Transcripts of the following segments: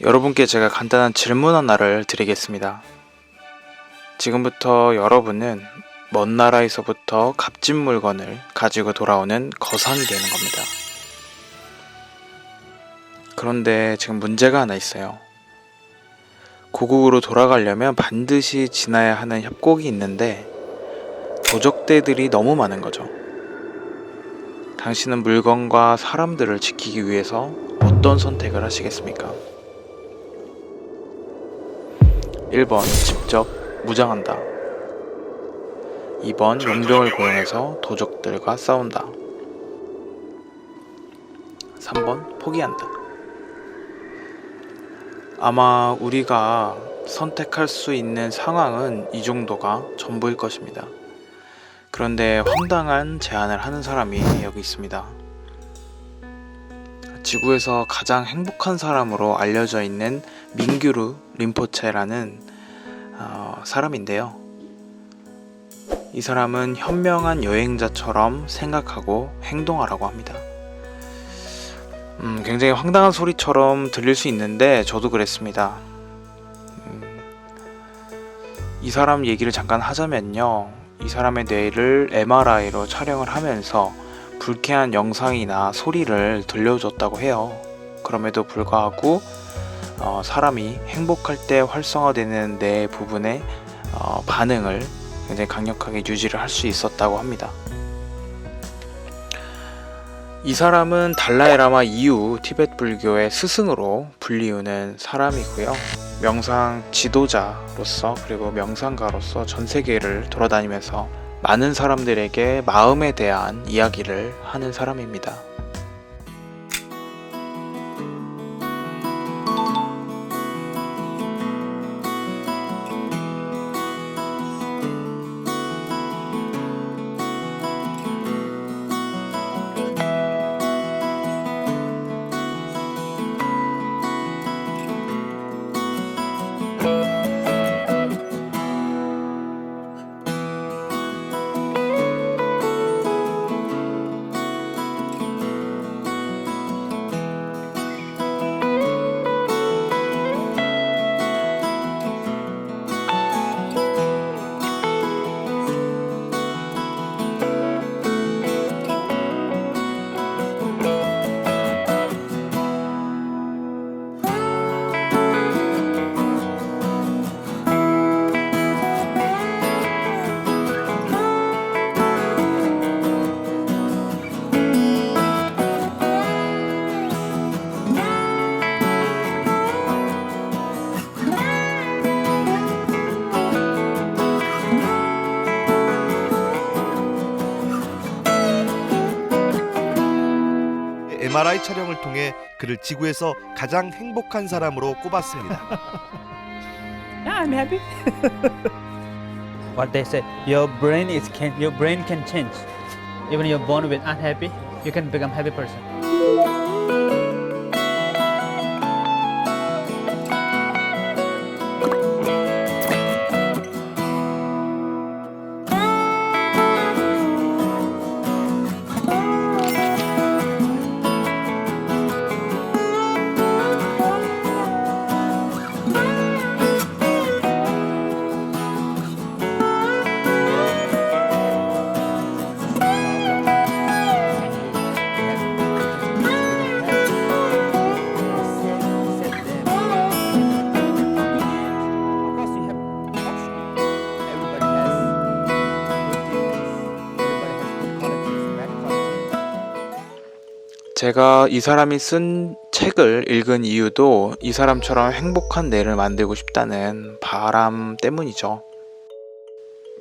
여러분께 제가 간단한 질문 하나를 드리겠습니다. 지금부터 여러분은 먼 나라에서부터 값진 물건을 가지고 돌아오는 거상이 되는 겁니다. 그런데 지금 문제가 하나 있어요. 고국으로 돌아가려면 반드시 지나야 하는 협곡이 있는데 도적대들이 너무 많은 거죠. 당신은 물건과 사람들을 지키기 위해서 어떤 선택을 하시겠습니까? 1번 직접 무장한다. 2번 용병을 고용해서 도적들과 싸운다. 3번 포기한다. 아마 우리가 선택할 수 있는 상황은 이 정도가 전부일 것입니다. 그런데 황당한 제안을 하는 사람이 여기 있습니다. 지구에서 가장 행복한 사람으로 알려져 있는 민규루 림포체라는 사람인데요. 이 사람은 현명한 여행자처럼 생각하고 행동하라고 합니다. 굉장히 황당한 소리처럼 들릴 수 있는데 저도 그랬습니다. 이 사람 얘기를 잠깐 하자면요. 이 사람의 뇌를 MRI로 촬영을 하면서 불쾌한 영상이나 소리를 들려줬다고 해요. 그럼에도 불구하고 사람이 행복할 때 활성화되는 뇌 부분의 반응을 굉장히 강력하게 유지를 할 수 있었다고 합니다. 이 사람은 달라이라마 이후 티베트 불교의 스승으로 불리우는 사람이고요. 명상 지도자로서 그리고 명상가로서 전 세계를 돌아다니면서 많은 사람들에게 마음에 대한 이야기를 하는 사람입니다. MRI 촬영을 통해 그를 지구에서 가장 행복한 사람으로 꼽았습니다. Yeah, I'm happy. What they say, your brain can change. Even you're born with unhappy, you can become happy person. 제가 이 사람이 쓴 책을 읽은 이유도 이 사람처럼 행복한 뇌를 만들고 싶다는 바람 때문이죠.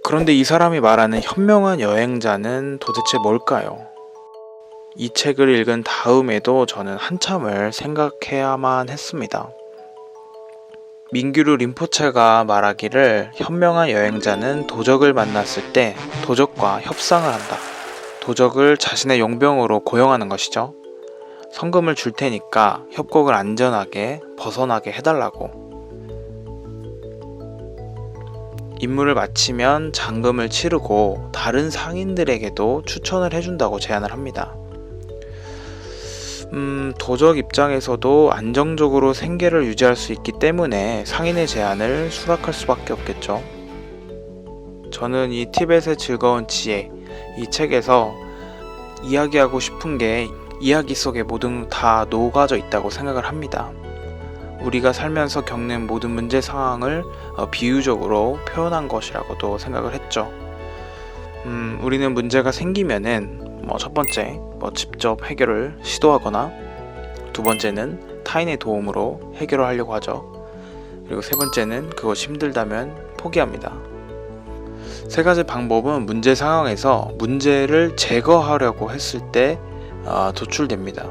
그런데 이 사람이 말하는 현명한 여행자는 도대체 뭘까요? 이 책을 읽은 다음에도 저는 한참을 생각해야만 했습니다. 민규루 림포체가 말하기를 현명한 여행자는 도적을 만났을 때 도적과 협상을 한다. 도적을 자신의 용병으로 고용하는 것이죠. 성금을 줄 테니까 협곡을 안전하게 벗어나게 해달라고. 임무를 마치면 잔금을 치르고 다른 상인들에게도 추천을 해준다고 제안을 합니다. 도적 입장에서도 안정적으로 생계를 유지할 수 있기 때문에 상인의 제안을 수락할 수밖에 없겠죠. 저는 이 티벳의 즐거운 지혜, 이 책에서 이야기하고 싶은 게 이야기 속에 모두 다 녹아져 있다고 생각을 합니다. 우리가 살면서 겪는 모든 문제 상황을 비유적으로 표현한 것이라고도 생각을 했죠. 우리는 문제가 생기면은 첫 번째 직접 해결을 시도하거나, 두 번째는 타인의 도움으로 해결을 하려고 하죠. 그리고 세 번째는 그것이 힘들다면 포기합니다. 세 가지 방법은 문제 상황에서 문제를 제거하려고 했을 때 도출됩니다.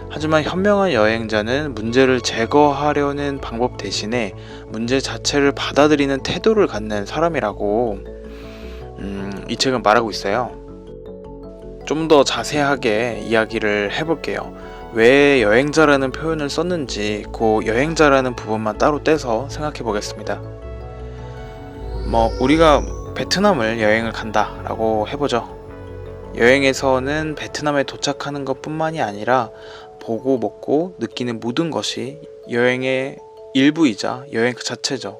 하지만 현명한 여행자는 문제를 제거하려는 방법 대신에 문제 자체를 받아들이는 태도를 갖는 사람이라고 이 책은 말하고 있어요. 좀 더 자세하게 이야기를 해볼게요. 왜 여행자라는 표현을 썼는지 그 여행자라는 부분만 따로 떼서 생각해 보겠습니다. 우리가 베트남을 여행을 간다 라고 해보죠. 여행에서는 베트남에 도착하는 것 뿐만이 아니라 보고 먹고 느끼는 모든 것이 여행의 일부이자 여행 그 자체죠.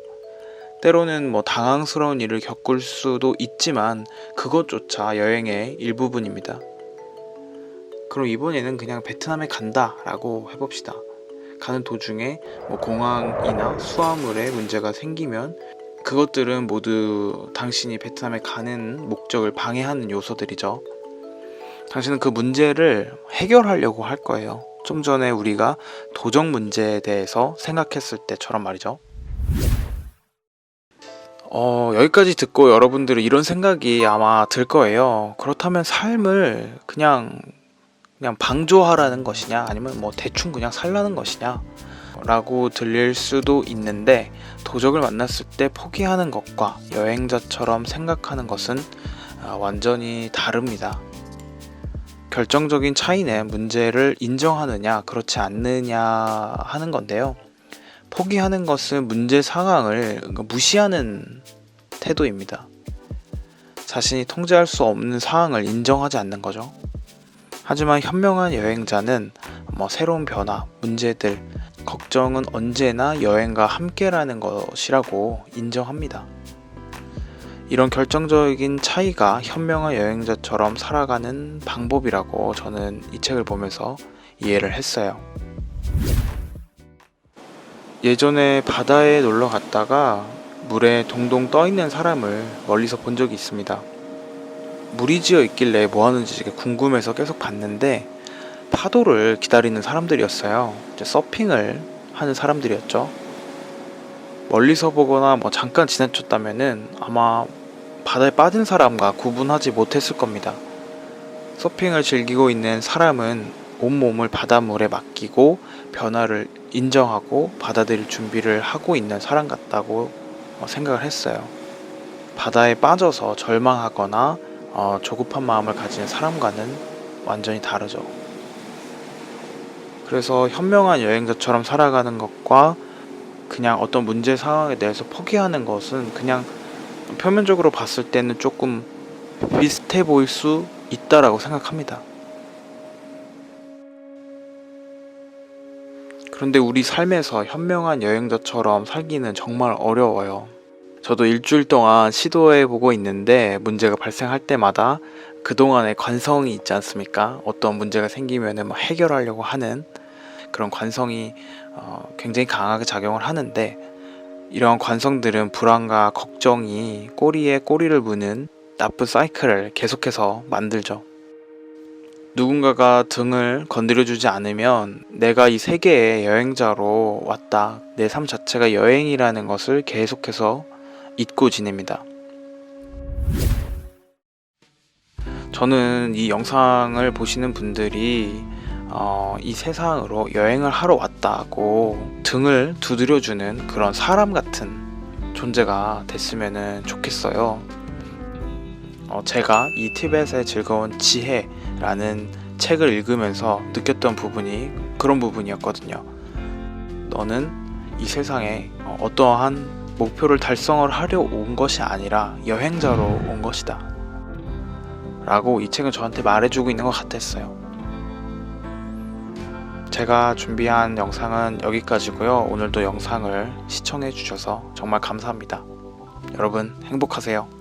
때로는 당황스러운 일을 겪을 수도 있지만 그것조차 여행의 일부분입니다. 그럼 이번에는 그냥 베트남에 간다 라고 해봅시다. 가는 도중에 공항이나 수화물에 문제가 생기면 그것들은 모두 당신이 베트남에 가는 목적을 방해하는 요소들이죠. 당신은 그 문제를 해결하려고 할 거예요. 좀 전에 우리가 도적 문제에 대해서 생각했을 때처럼 말이죠. 여기까지 듣고 여러분들은 이런 생각이 아마 들 거예요. 그렇다면 삶을 그냥 방조하라는 것이냐, 아니면 대충 그냥 살라는 것이냐 라고 들릴 수도 있는데, 도적을 만났을 때 포기하는 것과 여행자처럼 생각하는 것은 완전히 다릅니다. 결정적인 차이는 문제를 인정하느냐 그렇지 않느냐 하는 건데요. 포기하는 것은 문제 상황을 무시하는 태도입니다. 자신이 통제할 수 없는 상황을 인정하지 않는 거죠. 하지만 현명한 여행자는 새로운 변화, 문제들, 걱정은 언제나 여행과 함께라는 것이라고 인정합니다. 이런 결정적인 차이가 현명한 여행자처럼 살아가는 방법이라고 저는 이 책을 보면서 이해를 했어요. 예전에 바다에 놀러 갔다가 물에 동동 떠 있는 사람을 멀리서 본 적이 있습니다. 물이 지어 있길래 뭐 하는지 궁금해서 계속 봤는데 파도를 기다리는 사람들이었어요. 이제 서핑을 하는 사람들이었죠. 멀리서 보거나 잠깐 지나쳤다면은 아마 바다에 빠진 사람과 구분하지 못했을 겁니다. 서핑을 즐기고 있는 사람은 온몸을 바닷물에 맡기고 변화를 인정하고 받아들일 준비를 하고 있는 사람 같다고 생각을 했어요. 바다에 빠져서 절망하거나 조급한 마음을 가진 사람과는 완전히 다르죠. 그래서 현명한 여행자처럼 살아가는 것과 그냥 어떤 문제 상황에 대해서 포기하는 것은 그냥 표면적으로 봤을 때는 조금 비슷해 보일 수 있다라고 생각합니다. 그런데 우리 삶에서 현명한 여행자처럼 살기는 정말 어려워요. 저도 일주일 동안 시도해보고 있는데 문제가 발생할 때마다 그동안의 관성이 있지 않습니까? 어떤 문제가 생기면 해결하려고 하는 그런 관성이 굉장히 강하게 작용을 하는데, 이러한 관성들은 불안과 걱정이 꼬리에 꼬리를 무는 나쁜 사이클을 계속해서 만들죠. 누군가가 등을 건드려주지 않으면 내가 이 세계의 여행자로 왔다, 내 삶 자체가 여행이라는 것을 계속해서 잊고 지냅니다. 저는 이 영상을 보시는 분들이 이 세상으로 여행을 하러 왔다고 등을 두드려주는 그런 사람 같은 존재가 됐으면 좋겠어요. 제가 이 티벳의 즐거운 지혜라는 책을 읽으면서 느꼈던 부분이 그런 부분이었거든요. 너는 이 세상에 어떠한 목표를 달성을 하려 온 것이 아니라 여행자로 온 것이다 라고 이 책은 저한테 말해주고 있는 것 같았어요. 제가 준비한 영상은 여기까지고요. 오늘도 영상을 시청해 주셔서 정말 감사합니다. 여러분 행복하세요.